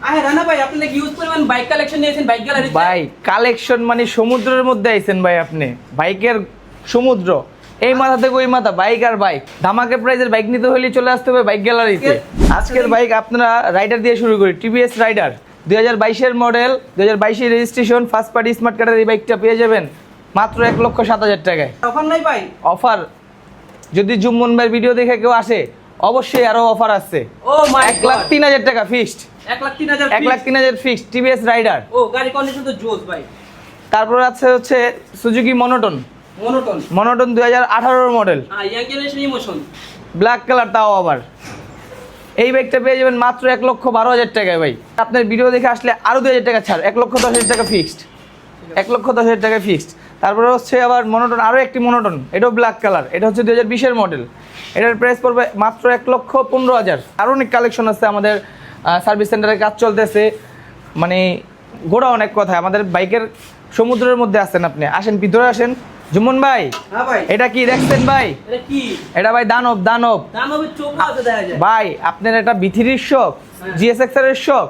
আরে রানা ভাই আপনি কি ইউজ পরিমাণ বাইক কালেকশন নিয়েছেন বাইক গ্যালারি ভাই কালেকশন মানে সমুদ্রের মধ্যে আইছেন ভাই, আপনি বাইকের সমুদ্র, এই মাথা থেকে ওই মাথা, বাইক আর বাইক। ধামাকা প্রাইজের বাইক নিতে হলে চলে আসতে হবে বাইক গ্যালারিতে। আজকের বাইক আপনারা রাইডার দিয়ে শুরু করি, টিভিএস রাইডার 2022-এর মডেল, 2022-এর রেজিস্ট্রেশন, ফার্স্ট পার্টি স্মার্ট কার্ডের এই বাইকটা পেয়ে যাবেন মাত্র 1,07,000 টাকায়। অফার নাই ভাই? অফার যদি জুম্মন ভাইয়ের ভিডিও দেখে কেউ আসে অবশ্যই আরো অফার আছে। ও মাই গড, 1,03,000 টাকা ফিক্সড, 1,03,000 1,03,000 ফিক্সড টিভিএস রাইডার। ও গাড়ি কন্ডিশন তো জোস ভাই। তারপর আছে হচ্ছে সুজুকি মনোটন, মনোটন মনোটন 2018-এর model, young generation emotion, black colour, তাও আবার। এই বাইকটা পেয়ে যাবেন মাত্র 1,12,000 টাকায় ভাই। আপনার ভিডিও দেখে আসলে আরো 2,000 টাকা ছাড়, 1,10,000 টাকা ফিক্সড, 1,10,000 টাকা ফিক্সড। তারপরে হচ্ছে আবার মনোটন, আরও একটি মনোটন, এটাও ব্ল্যাক কালার, এটা হচ্ছে 2020-এর মডেল, এটার প্রাইস পড়বে মাত্র 1,15,000। আরও অনেক কালেকশন আছে, আমাদের সার্ভিস সেন্টারে কাজ চলতেছে, মানে গোড়া অনেক কথা। আমাদের বাইকের সমুদ্রের মধ্যে আসেন, আপনি আসেন, ভিতরে আসেন। জুম্মন ভাই, হ্যাঁ ভাই, এটা কি দেখছেন ভাই? এটা কি? এটা ভাই দানব, দানব দানবের চোখ আছে দেখা যায় ভাই। আপনার এটা বিথিরির শখ, জিএসএক্সআর এর শখ,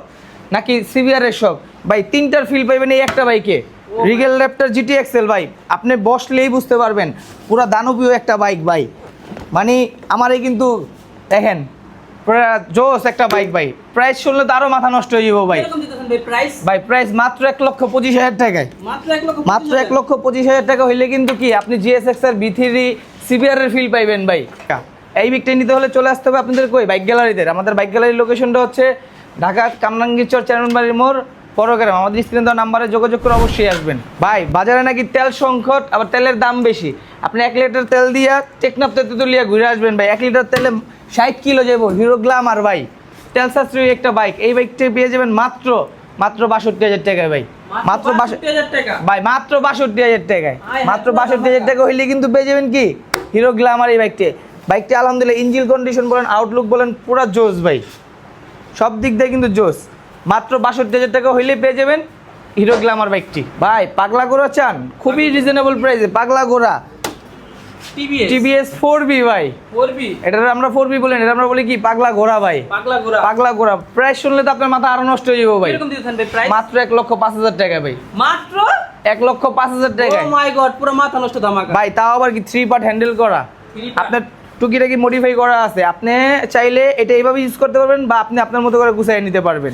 নাকি সিভিআর এর শখ ভাই? তিনটার ফিল পাইবেন এই একটা বাইকে, রিগেল র্যাপটর জিটি এক্সেল ভাই। আপনি বসলেই বুঝতে পারবেন পুরা দানবীয় একটা বাইক ভাই। মানে আমারই কিন্তু দেখেন পুরা জোস একটা বাইক ভাই। প্রাইস শুনলে তো আরো মাথা নষ্ট হয়ে যাবো ভাই। এরকম দিতেছেন ভাই প্রাইস? ভাই প্রাইস মাত্র 1,25,000 টাকায়, মাত্র 1 লক্ষ মাত্র 1,25,000 টাকা হইলে কিন্তু কি আপনি জিএসএক্সআর বিথিরি সিভিআর এর ফিল পাইবেন ভাই। এই বাইকটা নিতে হলে চলে আসতে হবে আপনাদের কই বাইক গ্যালারিতে। আমাদের বাইক গ্যালারির লোকেশনটা হচ্ছে ঢাকা কামরাঙ্গীরচর চেয়ারম্যানবাড়ির মোড়, পরগ্রাম। আমাদের স্ক্রিনে দেওয়া নাম্বারে যোগাযোগ করে অবশ্যই আসবেন ভাই। বাজারে নাকি তেল সংকট, আবার তেলের দাম বেশি। আপনি 1 লিটার তেল দিয়া টেকনাফ তেতুলিয়া ঘুরে আসবেন ভাই, 1 লিটার তেলে 60 কিলো যাবো। হিরো গ্ল্যামার ভাই, তেল সাশ্রয়ী একটা বাইক। এই বাইকটা পেয়ে যাবেন মাত্র 62,000 টাকায় ভাই, মাত্র 62,000 টাকা ভাই, মাত্র 62,000 টাকায়, মাত্র 62,000 টাকা হইলে কিন্তু পেয়ে যাবেন কি হিরো গ্ল্যামার এই বাইকটা। বাইকটা আলহামদুলিল্লাহ ইঞ্জিন কন্ডিশন বলেন, আউটলুক বলেন, পুরা জোস ভাই, সব দিক দিয়ে কিন্তু জোস। মাত্র 62,000 টাকা হইলে পেয়ে যাবেন হিরো গ্ল্যামার বাইকটি ভাই। পাগলা ঘোড়া চান খুবই রিজনেবল প্রাইসে, পাগলা ঘোড়া টিভিএস 4B ভাই। 4B, এটা আমরা 4B বলেন, এটা আমরা বলি কি পাগলা ঘোড়া ভাই, পাগলা ঘোড়া। পাগলা ঘোড়া। প্রাইস শুনলে তো আপনার মাথা আরো নষ্ট হয়ে যাবে ভাই। এরকম দিতেছেন ভাই প্রাইস? মাত্র 1,05,000 টাকা ভাই, মাত্র 1,05,000 টাকায়। ও মাই গড, পুরো মাথা নষ্ট ধামাকা ভাই। তাও আবার কি 3 পার্ট হ্যান্ডেল করা, 3 part। আপনার টুকিটাকি মডিফাই করা আছে। আপনি চাইলে এটা এইভাবে ইউজ করতে পারবেন বা আপনি আপনার মতো করে গুছিয়ে নিতে পারবেন।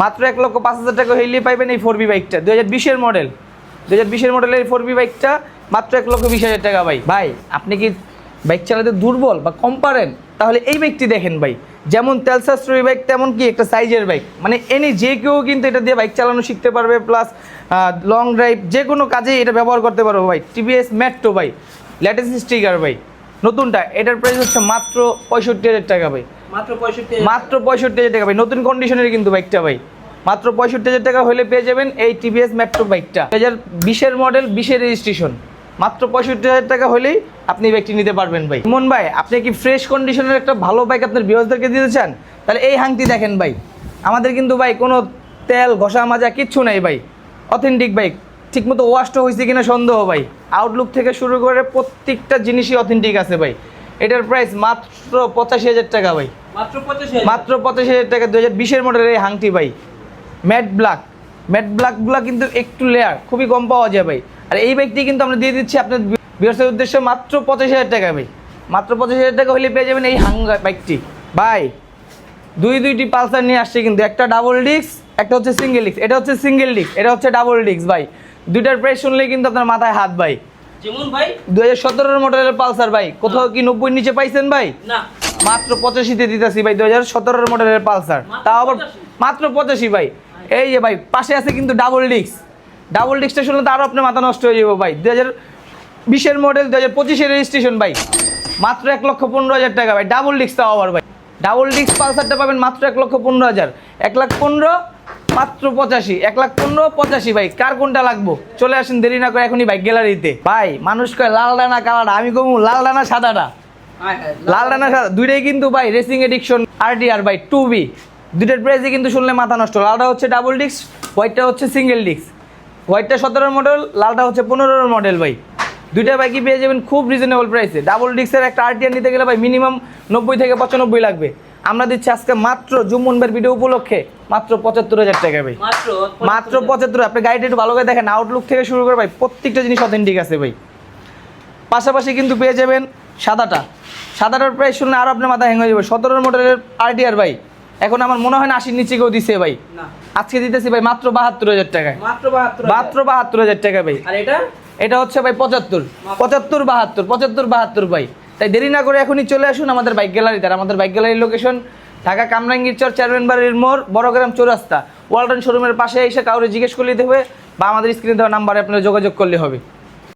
মাত্র 1,05,000 টাকা হইলে পাইবেন এই 4B বাইকটা, 2020-এর মডেল, 2020-এর মডেলের 4B বাইকটা মাত্র 1,20,000 টাকা ভাই। ভাই আপনি কি বাইক চালাতে দুর্বল বা কম পারেন, তাহলে এই বাইকটি দেখেন ভাই। যেমন তেল সাশ্রয়ী বাইক, তেমন কি একটা সাইজের বাইক, মানে যে কেউ কিন্তু এটা দিয়ে বাইক চালানো শিখতে পারবে, প্লাস লং ড্রাইভ যে কোনো কাজেই এটা ব্যবহার করতে পারবো ভাই। টিভিএস মেট্রো ভাই, লেটেস্ট স্টিকার ভাই, নতুনটা। এটার প্রাইস হচ্ছে মাত্র 65,000 টাকা ভাই, মাত্র 65,000, মাত্র 65,000 টাকা ভাই। নতুন কন্ডিশনের কিন্তু বাইকটা ভাই, মাত্র 65,000 টাকা হলে পেয়ে যাবেন এই টিভিএস মেট্রো বাইকটা। 2020-এর মডেল, 20-এর রেজিস্ট্রেশন, মাত্র 65,000 টাকা হলেই আপনি এই বাইকটি নিতে পারবেন ভাই। মন ভাই, আপনি কি ফ্রেশ কন্ডিশনের একটা ভালো বাইক আপনার ভিউয়ার্সদেরকে দিতে চান, তাহলে এই হাংটি দেখেন ভাই। আমাদের কিন্তু ভাই কোনো তেল ঘষা মাজা কিচ্ছু নেই ভাই, অথেন্টিক বাইক। ঠিকমতো ওয়াশটা হয়েছে কিনা সন্দেহ ভাই, আউটলুক থেকে শুরু করে প্রত্যেকটা জিনিসই অথেন্টিক আছে ভাই। এটার প্রাইস মাত্র 85,000 টাকা ভাই, মাত্র 85,000, মাত্র 85,000 টাকা। 2020-এর মডেলের এই হাংটি ভাই, ম্যাট ব্ল্যাক। ম্যাট ব্ল্যাকগুলো কিন্তু একটু লেয়ার, খুবই কম পাওয়া যায় ভাই। আর এই বাইকটি কিন্তু আমরা দিয়ে দিচ্ছি আপনার ভিউয়ার্সের উদ্দেশ্যে মাত্র 85,000 টাকা ভাই, মাত্র 85,000 টাকা হলে পেয়ে যাবেন এই বাইকটি ভাই। দুইটি পালসার নিয়ে আসছে কিন্তু, একটা ডাবল ডিস্ক, একটা হচ্ছে সিঙ্গেল ডিস্ক। এটা হচ্ছে সিঙ্গেল ডিস্ক, এটা হচ্ছে ডাবল ডিস্ক ভাই। দুইটার প্রাইস শুনলেই কিন্তু আপনার মাথায় হাত ভাই। যেমন ভাই 2017-এর মডেলের পালসার ভাই, কোথাও কি 90-র নিচে পাইছেন ভাই? না, মাত্র 85-তে দিতেছি ভাই, 2017-এর মডেলের পালসার, তাও আবার মাত্র 85 ভাই। এই যে ভাই পাশে আছে কিন্তু ডাবল ডিস্ক, ডাবল ডিস্কটা শুনলে তো আরও আপনার মাথা নষ্ট হয়ে যাবো ভাই। 2020-এর মডেল, 2025-এর রেজিস্ট্রেশন ভাই, মাত্র 1,15,000 টাকা ভাই। ডাবল ডিস্ক তাও আবার ভাই, ডাবল ডিস্ক পালসারটা পাবেন মাত্র 1,15,000, 1,15,000 মাত্র 85, 1,15,000 85 ভাই। কার কোনটা লাগবো চলে আসেন, দেরি না করে এখনই বাইক গ্যালারিতে ভাই। মানুষ কয় লাল ডানা কালাটা, আমি কমু লাল ডানা সাদাটা। লাল ডানা সাদা দুইটাই কিন্তু ভাই রেসিং এডিকশন RTR ভাই 2B। দুইটার প্রাইসে কিন্তু শুনলে মাথা নষ্ট। লালটা হচ্ছে ডাবল ডিস্ক, হোয়াইটটা হচ্ছে সিঙ্গেল ডিস্ক। হোয়াইটটা 17-এর মডেল, লালটা হচ্ছে 15-এর মডেল ভাই। দুইটা বাইকই পেয়ে যাবেন খুব রিজনেবল প্রাইসে। ডাবল ডিস্কের একটা RTR নিতে গেলে ভাই মিনিমাম 90 থেকে 95 লাগবে, আমরা দিচ্ছি আজকে মাত্র জুম্মন ভাইয়ের ভিডিও উপলক্ষে মাত্র 75,000 টাকা ভাই। মাত্র 75। আপনি গাড়িটা একটু ভালো করে দেখেন, আউটলুক থেকে শুরু করে ভাই প্রত্যেকটা জিনিস অথেন্টিক আছে ভাই। পাশাপাশি কিন্তু পেয়ে যাবেন সাদাটার প্রাইস শুনলে আরও আপনার মাথা হ্যাং হয়ে যাবে। 17 মডেলের RTR ভাই, এখন আমার মনে হয় না 80 নিচে কেউ দিছে ভাই। না, আজকে দিতেছি ভাই মাত্র 72,000 টাকায়। মাত্র 72। মাত্র 72,000 টাকা ভাই। আর এটা এটা হচ্ছে ভাই 75 72 ভাই। তাই দেরি না করে এখনই চলে আসুন আমাদের বাইক গ্যালারিতে। আর আমাদের বাইক গ্যালারির লোকেশন ঢাকা কামরাঙ্গীর চর, চেয়ারম্যান বাড়ির মোড়, বড়গ্রাম চৌরাস্তা, ওয়ালটন শোরুমের পাশে এসে কাউরে জিজ্ঞেস করলে দেবে বা আমাদের স্ক্রিনে দেওয়া নাম্বারে আপনারা যোগাযোগ করলে হবে।